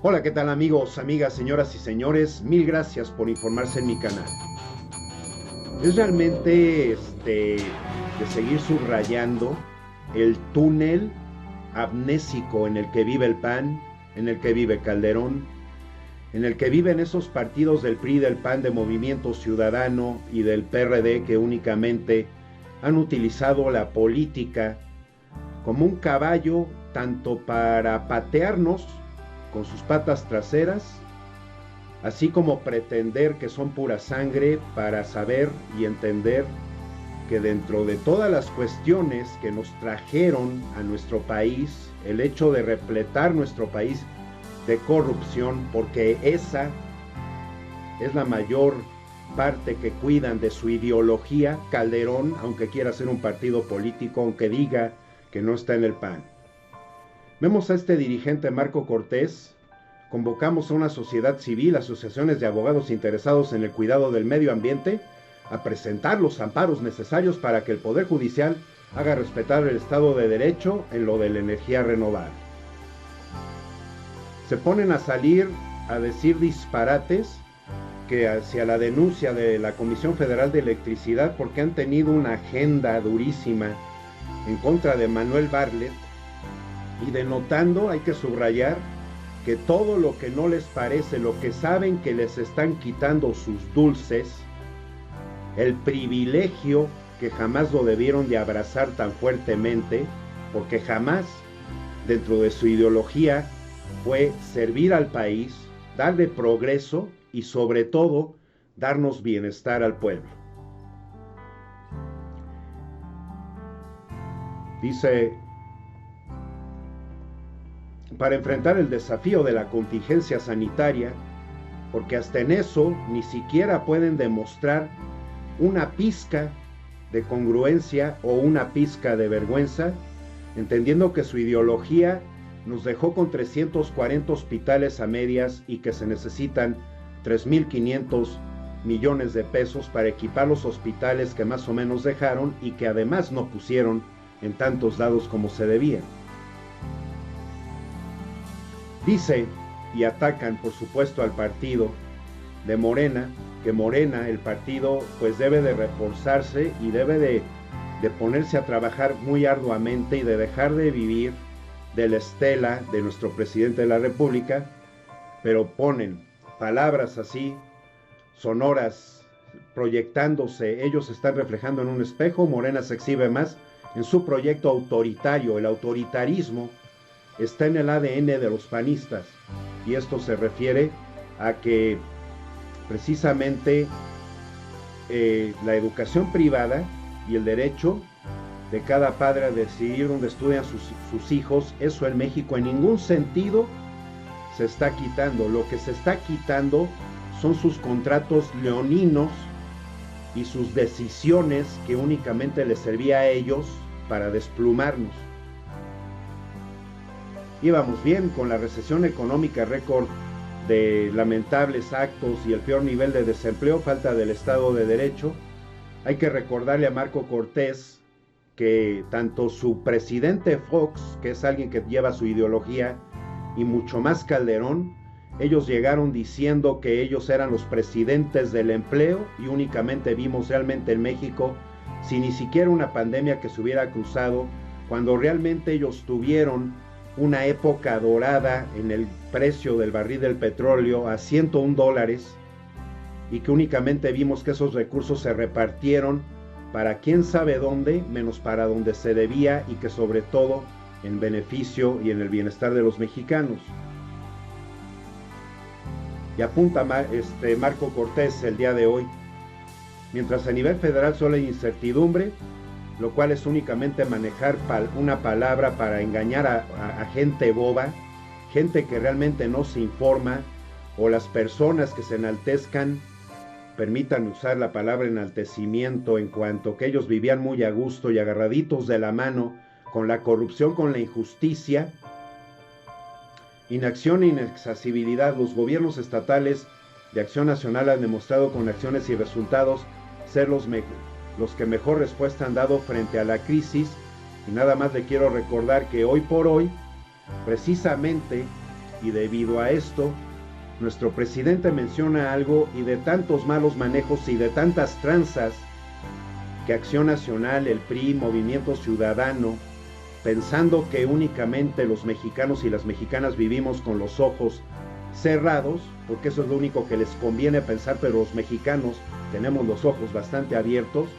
Hola, ¿qué tal amigos, amigas, señoras y señores? Mil gracias por informarse en mi canal. Es realmente de seguir subrayando el túnel amnésico en el que vive el PAN, en el que vive Calderón, en el que viven esos partidos del PRI, del PAN, de Movimiento Ciudadano y del PRD que únicamente han utilizado la política como un caballo tanto para patearnos con sus patas traseras, así como pretender que son pura sangre para saber y entender que dentro de todas las cuestiones que nos trajeron a nuestro país, el hecho de repletar nuestro país de corrupción, porque esa es la mayor parte que cuidan de su ideología, Calderón, aunque quiera ser un partido político, aunque diga que no está en el PAN. Vemos a este dirigente Marco Cortés. Convocamos a una sociedad civil, asociaciones de abogados interesados en el cuidado del medio ambiente, a presentar los amparos necesarios para que el Poder Judicial haga respetar el Estado de Derecho en lo de la energía renovable. Se ponen a salir a decir disparates que hacia la denuncia de la Comisión Federal de Electricidad porque han tenido una agenda durísima en contra de Manuel Bartlett, y denotando, hay que subrayar, que todo lo que no les parece, lo que saben que les están quitando sus dulces, el privilegio que jamás lo debieron de abrazar tan fuertemente, porque jamás dentro de su ideología fue servir al país, darle progreso y sobre todo darnos bienestar al pueblo. Dice: para enfrentar el desafío de la contingencia sanitaria, porque hasta en eso ni siquiera pueden demostrar una pizca de congruencia o una pizca de vergüenza, entendiendo que su ideología nos dejó con 340 hospitales a medias y que se necesitan 3.500 millones de pesos para equipar los hospitales que más o menos dejaron y que además no pusieron en tantos lados como se debía. Dice, y atacan por supuesto al partido de Morena, que Morena, el partido, pues debe de reforzarse y debe de ponerse a trabajar muy arduamente y de dejar de vivir de la estela de nuestro presidente de la República, pero ponen palabras así, sonoras, proyectándose, ellos se están reflejando en un espejo. Morena se exhibe más en su proyecto autoritario. El autoritarismo está en el ADN de los panistas, y esto se refiere a que precisamente la educación privada y el derecho de cada padre a decidir dónde estudian sus hijos, eso en México en ningún sentido se está quitando. Lo que se está quitando son sus contratos leoninos y sus decisiones que únicamente les servía a ellos para desplumarnos. Íbamos bien con la recesión económica récord de lamentables actos y el peor nivel de desempleo, falta del Estado de Derecho. Hay que recordarle a Marco Cortés que tanto su presidente Fox, que es alguien que lleva su ideología, y mucho más Calderón, ellos llegaron diciendo que ellos eran los presidentes del empleo, y únicamente vimos realmente en México, sin ni siquiera una pandemia que se hubiera cruzado, cuando realmente ellos tuvieron una época dorada en el precio del barril del petróleo a $101, y que únicamente vimos que esos recursos se repartieron para quién sabe dónde, menos para donde se debía, y que sobre todo en beneficio y en el bienestar de los mexicanos. Y apunta Marco Cortés el día de hoy: mientras a nivel federal solo hay incertidumbre, lo cual es únicamente manejar una palabra para engañar a gente boba, gente que realmente no se informa, o las personas que se enaltezcan, permitan usar la palabra enaltecimiento, en cuanto que ellos vivían muy a gusto y agarraditos de la mano con la corrupción, con la injusticia, inacción e inaccesibilidad. Los gobiernos estatales de Acción Nacional han demostrado con acciones y resultados ser los que mejor respuesta han dado frente a la crisis, y nada más le quiero recordar que hoy por hoy, precisamente y debido a esto, nuestro presidente menciona algo y de tantos malos manejos y de tantas tranzas que Acción Nacional, el PRI, Movimiento Ciudadano, pensando que únicamente los mexicanos y las mexicanas vivimos con los ojos cerrados, porque eso es lo único que les conviene pensar, pero los mexicanos tenemos los ojos bastante abiertos.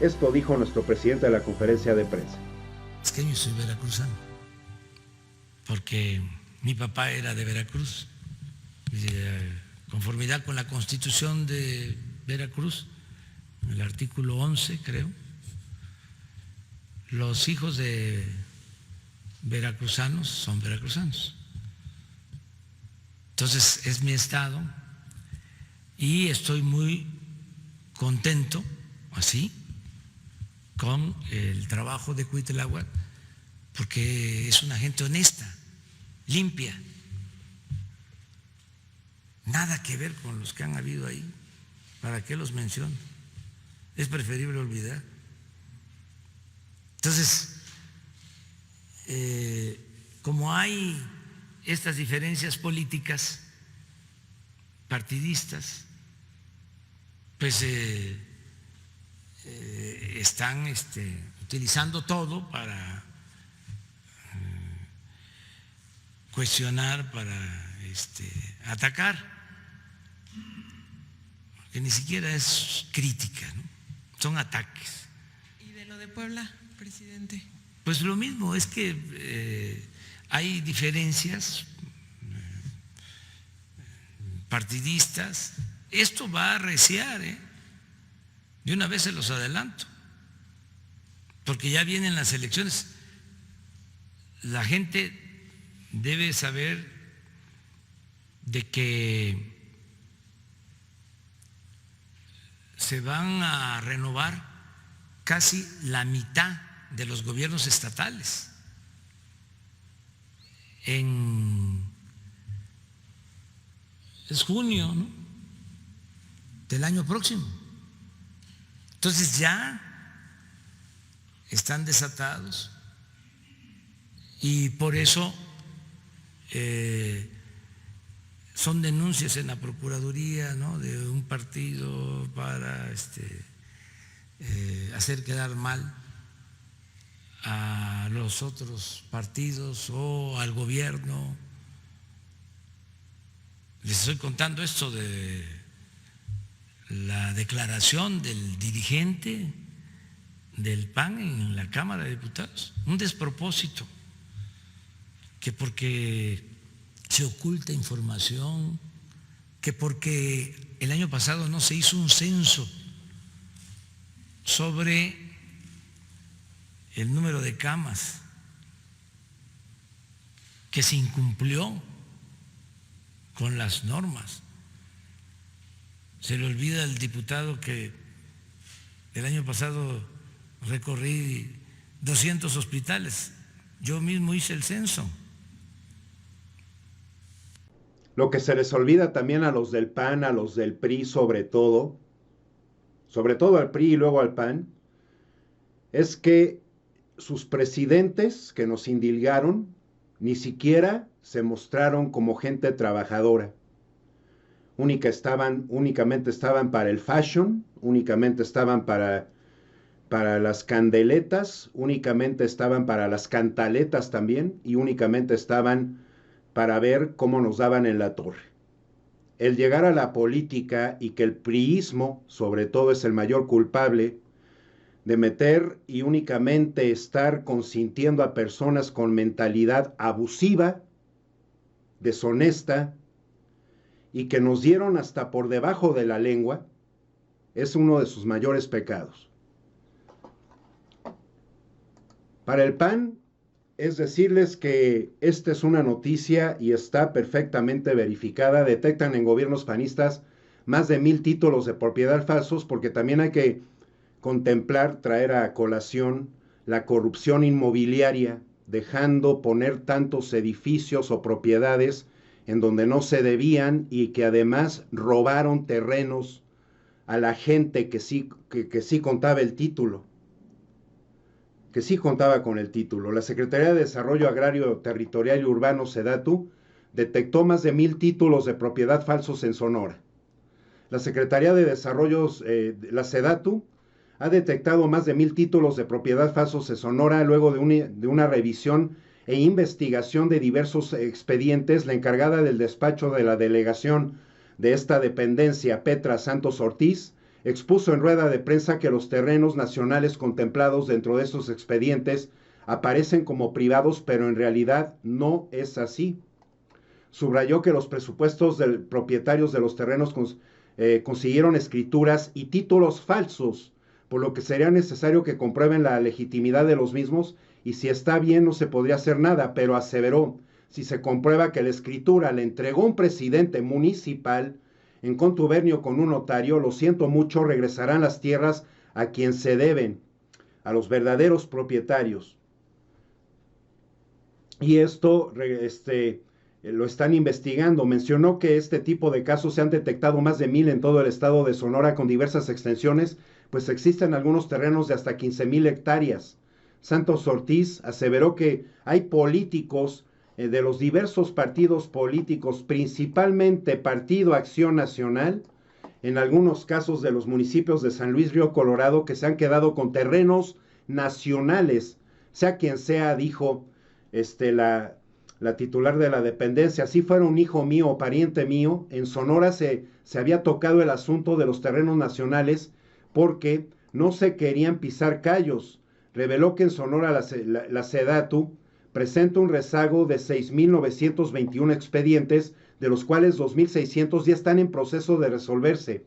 Esto dijo nuestro presidente de la conferencia de prensa. Es que yo soy veracruzano, porque mi papá era de Veracruz, conformidad con la Constitución de Veracruz, en el artículo 11, creo, los hijos de veracruzanos son veracruzanos. Entonces es mi estado y estoy muy contento, así, con el trabajo de Cuitláhuac, porque es una gente honesta, limpia. Nada que ver con los que han habido ahí. ¿Para qué los menciono? Es preferible olvidar. Entonces, como hay estas diferencias políticas, partidistas, pues están utilizando todo para cuestionar, para atacar, que ni siquiera es crítica, ¿no? Son ataques. ¿Y de lo de Puebla, presidente? Pues lo mismo, es que hay diferencias partidistas. Esto va a arreciar, de una vez se los adelanto, porque ya vienen las elecciones. La gente debe saber de que se van a renovar casi la mitad de los gobiernos estatales es junio, ¿no?, del año próximo. Entonces ya están desatados y por eso son denuncias en la Procuraduría, ¿no?, de un partido para hacer quedar mal a los otros partidos o al gobierno. Les estoy contando esto de la declaración del dirigente del PAN en la Cámara de Diputados, un despropósito, que porque se oculta información, que porque el año pasado no se hizo un censo sobre el número de camas, que se incumplió con las normas. Se le olvida al diputado que el año pasado recorrí 200 hospitales. Yo mismo hice el censo. Lo que se les olvida también a los del PAN, a los del PRI sobre todo al PRI y luego al PAN, es que sus presidentes que nos indilgaron ni siquiera se mostraron como gente trabajadora. Únicamente estaban para el fashion, únicamente estaban para las candeletas, únicamente estaban para las cantaletas también, y únicamente estaban para ver cómo nos daban en la torre. El llegar a la política y que el priismo, sobre todo, es el mayor culpable de meter y únicamente estar consintiendo a personas con mentalidad abusiva, deshonesta, y que nos dieron hasta por debajo de la lengua, es uno de sus mayores pecados. Para el PAN, es decirles que esta es una noticia y está perfectamente verificada. Detectan en gobiernos panistas más de 1,000 títulos de propiedad falsos, porque también hay que contemplar, traer a colación la corrupción inmobiliaria, dejando poner tantos edificios o propiedades en donde no se debían y que además robaron terrenos a la gente que sí contaba el título, La Secretaría de Desarrollo Agrario, Territorial y Urbano, SEDATU, detectó más de 1,000 títulos de propiedad falsos en Sonora. La Secretaría de Desarrollo, la SEDATU, ha detectado más de 1,000 títulos de propiedad falsos en Sonora luego de una revisión e investigación de diversos expedientes. La encargada del despacho de la delegación de esta dependencia, Petra Santos Ortiz, expuso en rueda de prensa que los terrenos nacionales contemplados dentro de estos expedientes aparecen como privados, pero en realidad no es así. Subrayó que los presupuestos de propietarios de los terrenos consiguieron escrituras y títulos falsos, por lo que sería necesario que comprueben la legitimidad de los mismos, y si está bien no se podría hacer nada, pero aseveró, si se comprueba que la escritura le entregó un presidente municipal en contubernio con un notario, lo siento mucho, regresarán las tierras a quien se deben, a los verdaderos propietarios. Y esto lo están investigando. Mencionó que este tipo de casos se han detectado más de 1,000 en todo el estado de Sonora con diversas extensiones, pues existen algunos terrenos de hasta 15,000 hectáreas. Santos Ortiz aseveró que hay políticos de los diversos partidos políticos, principalmente Partido Acción Nacional, en algunos casos de los municipios de San Luis Río Colorado, que se han quedado con terrenos nacionales, sea quien sea, dijo la titular de la dependencia, si fuera un hijo mío o pariente mío. En Sonora se había tocado el asunto de los terrenos nacionales porque no se querían pisar callos. Reveló que en Sonora la SEDATU presenta un rezago de 6,921 expedientes, de los cuales 2,600 ya están en proceso de resolverse.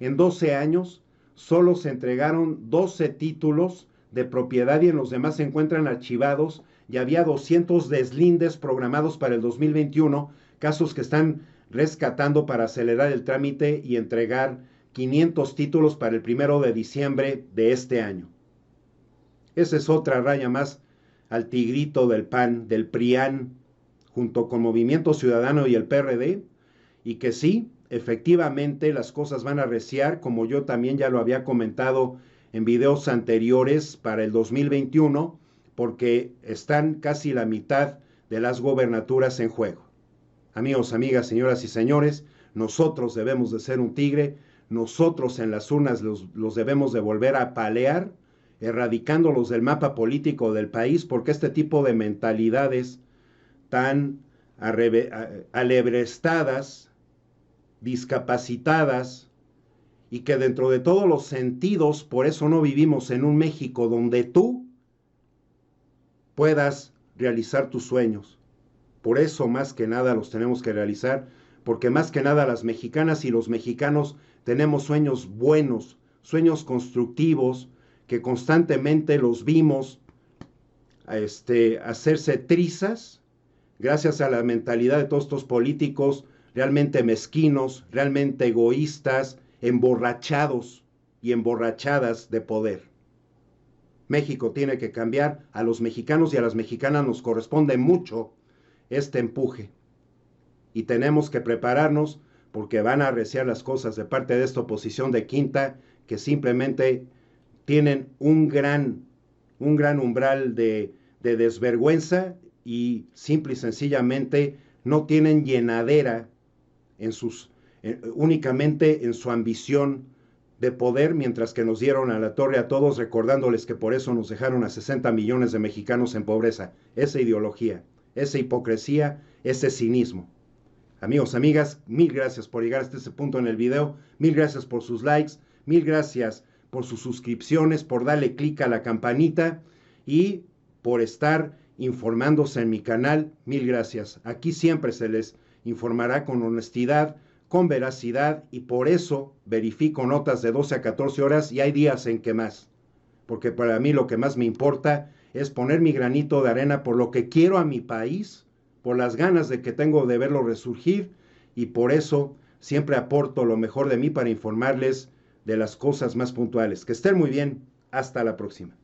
En 12 años solo se entregaron 12 títulos de propiedad y en los demás se encuentran archivados, y había 200 deslindes programados para el 2021, casos que están rescatando para acelerar el trámite y entregar 500 títulos para el 1 de diciembre de este año. Esa es otra raya más al tigrito del PAN, del PRIAN, junto con Movimiento Ciudadano y el PRD, y que sí, efectivamente las cosas van a arreciar, como yo también ya lo había comentado en videos anteriores para el 2021, porque están casi la mitad de las gobernaturas en juego. Amigos, amigas, señoras y señores, nosotros debemos de ser un tigre, nosotros en las urnas los debemos de volver a apalear, erradicándolos del mapa político del país, porque este tipo de mentalidades tan alebrestadas, discapacitadas, y que dentro de todos los sentidos, por eso no vivimos en un México donde tú puedas realizar tus sueños. Por eso más que nada los tenemos que realizar, porque más que nada las mexicanas y los mexicanos tenemos sueños buenos, sueños constructivos, que constantemente los vimos hacerse trizas gracias a la mentalidad de todos estos políticos realmente mezquinos, realmente egoístas, emborrachados y emborrachadas de poder. México tiene que cambiar, a los mexicanos y a las mexicanas nos corresponde mucho este empuje. Y tenemos que prepararnos porque van a arreciar las cosas de parte de esta oposición de quinta, que simplemente tienen un gran umbral de desvergüenza y simple y sencillamente no tienen llenadera únicamente en su ambición de poder, mientras que nos dieron a la torre a todos, recordándoles que por eso nos dejaron a 60 millones de mexicanos en pobreza. Esa ideología, esa hipocresía, ese cinismo. Amigos, amigas, mil gracias por llegar hasta este punto en el video, mil gracias por sus likes, mil gracias por sus suscripciones, por darle clic a la campanita y por estar informándose en mi canal. Mil gracias. Aquí siempre se les informará con honestidad, con veracidad, y por eso verifico notas de 12 a 14 horas y hay días en que más, porque para mí lo que más me importa es poner mi granito de arena por lo que quiero a mi país, por las ganas de que tengo de verlo resurgir, y por eso siempre aporto lo mejor de mí para informarles de las cosas más puntuales. Que estén muy bien, hasta la próxima.